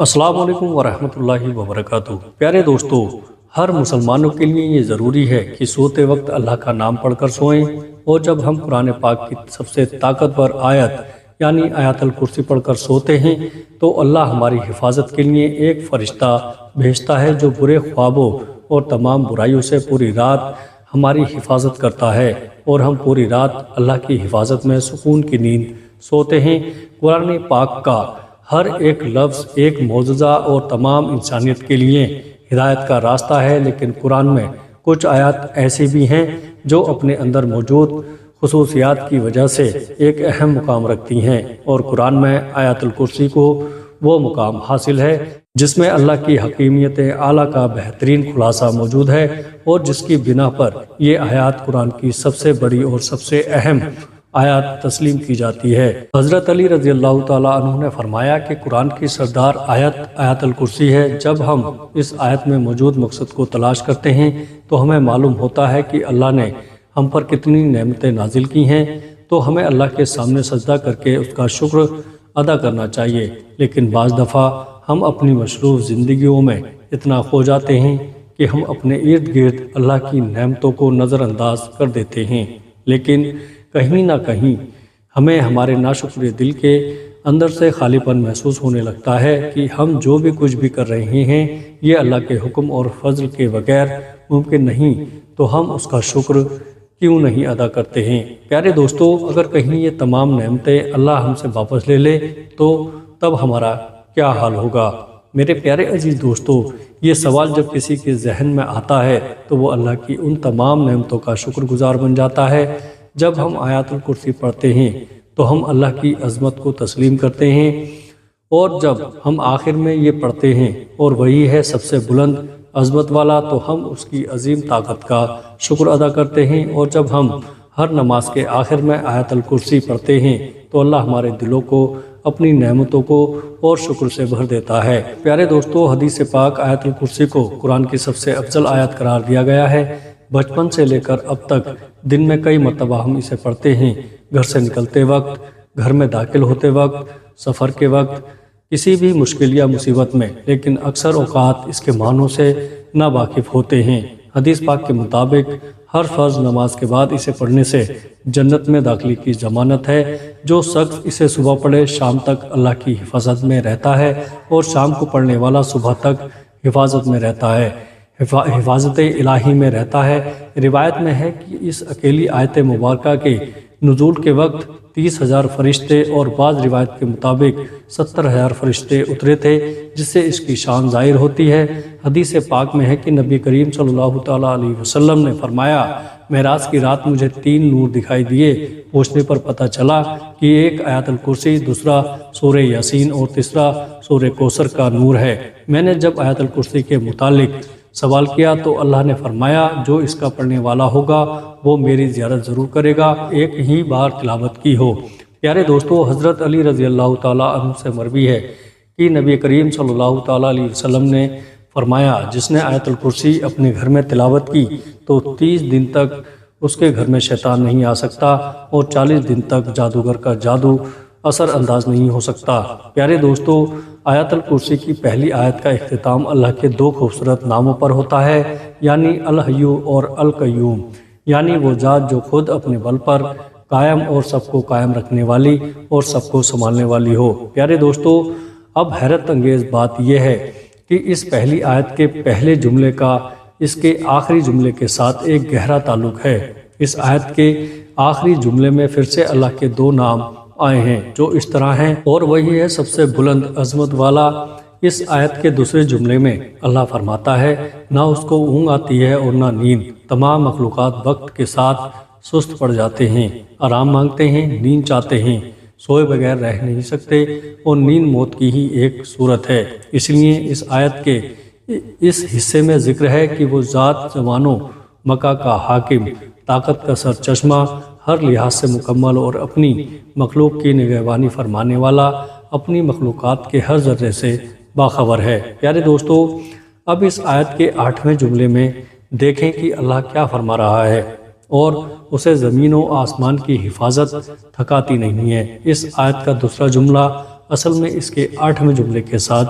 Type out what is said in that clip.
السلام علیکم ورحمۃ اللہ وبرکاتہ۔ پیارے دوستو، ہر مسلمانوں کے لیے یہ ضروری ہے کہ سوتے وقت اللہ کا نام پڑھ کر سوئیں، اور جب ہم قرآن پاک کی سب سے طاقتور آیت یعنی آیت الکرسی پڑھ کر سوتے ہیں تو اللہ ہماری حفاظت کے لیے ایک فرشتہ بھیجتا ہے جو برے خوابوں اور تمام برائیوں سے پوری رات ہماری حفاظت کرتا ہے، اور ہم پوری رات اللہ کی حفاظت میں سکون کی نیند سوتے ہیں۔ قرآن پاک کا ہر ایک لفظ ایک معجزہ اور تمام انسانیت کے لیے ہدایت کا راستہ ہے، لیکن قرآن میں کچھ آیات ایسی بھی ہیں جو اپنے اندر موجود خصوصیات کی وجہ سے ایک اہم مقام رکھتی ہیں، اور قرآن میں آیت الکرسی کو وہ مقام حاصل ہے جس میں اللہ کی حکیمیت اعلیٰ کا بہترین خلاصہ موجود ہے، اور جس کی بنا پر یہ آیات قرآن کی سب سے بڑی اور سب سے اہم آیات تسلیم کی جاتی ہے۔ حضرت علی رضی اللہ تعالیٰ عنہ نے فرمایا کہ قرآن کی سردار آیت الکرسی ہے۔ جب ہم اس آیت میں موجود مقصد کو تلاش کرتے ہیں تو ہمیں معلوم ہوتا ہے کہ اللہ نے ہم پر کتنی نعمتیں نازل کی ہیں، تو ہمیں اللہ کے سامنے سجدہ کر کے اس کا شکر ادا کرنا چاہیے، لیکن بعض دفعہ ہم اپنی مصروف زندگیوں میں اتنا کھو جاتے ہیں کہ ہم اپنے ارد گرد اللہ کی نعمتوں کو نظر انداز کر دیتے ہیں، لیکن کہیں نہ کہیں ہمیں ہمارے ناشکر دل کے اندر سے خالی پن محسوس ہونے لگتا ہے کہ ہم جو بھی کچھ بھی کر رہے ہیں یہ اللہ کے حکم اور فضل کے بغیر ممکن نہیں، تو ہم اس کا شکر کیوں نہیں ادا کرتے ہیں؟ پیارے دوستو، اگر کہیں یہ تمام نعمتیں اللہ ہم سے واپس لے لے تو تب ہمارا کیا حال ہوگا؟ میرے پیارے عزیز دوستو، یہ سوال جب کسی کے ذہن میں آتا ہے تو وہ اللہ کی ان تمام نعمتوں کا شکر گزار بن جاتا ہے۔ جب ہم آیت الکرسی پڑھتے ہیں تو ہم اللہ کی عظمت کو تسلیم کرتے ہیں، اور جب ہم آخر میں یہ پڑھتے ہیں اور وہی ہے سب سے بلند عظمت والا، تو ہم اس کی عظیم طاقت کا شکر ادا کرتے ہیں۔ اور جب ہم ہر نماز کے آخر میں آیت الکرسی پڑھتے ہیں تو اللہ ہمارے دلوں کو اپنی نعمتوں کو اور شکر سے بھر دیتا ہے۔ پیارے دوستو، حدیث پاک آیت الکرسی کو قرآن کی سب سے افضل آیت قرار دیا گیا ہے۔ بچپن سے لے کر اب تک دن میں کئی مرتبہ ہم اسے پڑھتے ہیں، گھر سے نکلتے وقت، گھر میں داخل ہوتے وقت، سفر کے وقت، کسی بھی مشکل یا مصیبت میں، لیکن اکثر اوقات اس کے معنوں سے نا واقف ہوتے ہیں۔ حدیث پاک کے مطابق ہر فرض نماز کے بعد اسے پڑھنے سے جنت میں داخلے کی ضمانت ہے۔ جو شخص اسے صبح پڑھے شام تک اللہ کی حفاظت میں رہتا ہے، اور شام کو پڑھنے والا صبح تک حفاظت میں رہتا ہے، حفاظت الہی میں رہتا ہے۔ روایت میں ہے کہ اس اکیلی آیت مبارکہ کے نزول کے وقت 30,000 فرشتے اور بعض روایت کے مطابق 70,000 فرشتے اترے تھے، جس سے اس کی شان ظاہر ہوتی ہے۔ حدیث پاک میں ہے کہ نبی کریم صلی اللہ تعالیٰ علیہ وسلم نے فرمایا، معراج کی رات مجھے 3 نور دکھائی دیے۔ پوچھنے پر پتہ چلا کہ ایک آیت الکرسی، دوسرا سورہ یاسین اور تیسرا سورہ کوثر کا نور ہے۔ میں نے جب آیت الکرسی کے متعلق سوال کیا تو اللہ نے فرمایا، جو اس کا پڑھنے والا ہوگا وہ میری زیارت ضرور کرے گا، ایک ہی بار تلاوت کی ہو۔ پیارے دوستو، حضرت علی رضی اللہ تعالیٰ عنہ سے مروی ہے کہ نبی کریم صلی اللہ تعالیٰ علیہ وسلم نے فرمایا، جس نے آیت الکرسی اپنے گھر میں تلاوت کی تو 30 دن تک اس کے گھر میں شیطان نہیں آ سکتا، اور 40 دن تک جادوگر کا جادو اثر انداز نہیں ہو سکتا۔ پیارے دوستو، آیت الکرسی کی پہلی آیت کا اختتام اللہ کے 2 خوبصورت ناموں پر ہوتا ہے، یعنی الحی اور القیوم، یعنی وہ ذات جو خود اپنے بل پر قائم اور سب کو قائم رکھنے والی اور سب کو سنبھالنے والی ہو۔ پیارے دوستو، اب حیرت انگیز بات یہ ہے کہ اس پہلی آیت کے پہلے جملے کا اس کے آخری جملے کے ساتھ ایک گہرا تعلق ہے۔ اس آیت کے آخری جملے میں پھر سے اللہ کے 2 نام آئے ہیں جو اس طرح ہیں، اور وہی ہے سب سے بلند عظمت والا۔ اس آیت کے دوسرے جملے میں اللہ فرماتا ہے، نہ اس کو اونگ آتی ہے اور نہ نیند، تمام مخلوقات وقت کے ساتھ سست پڑ جاتے ہیں، آرام مانگتے ہیں، نیند چاہتے ہیں، سوئے بغیر رہ نہیں سکتے، اور نیند موت کی ہی ایک صورت ہے۔ اس لیے اس آیت کے اس حصے میں ذکر ہے کہ وہ ذات زمانوں مکہ کا حاکم، طاقت کا سر چشمہ، ہر لحاظ سے مکمل اور اپنی مخلوق کی نگہبانی فرمانے والا، اپنی مخلوقات کے ہر ذرے سے باخبر ہے۔ پیارے دوستو، اب اس آیت کے 8ویں جملے میں دیکھیں کہ اللہ کیا فرما رہا ہے، اور اسے زمین و آسمان کی حفاظت تھکاتی نہیں ہے۔ اس آیت کا دوسرا جملہ اصل میں اس کے 8ویں جملے کے ساتھ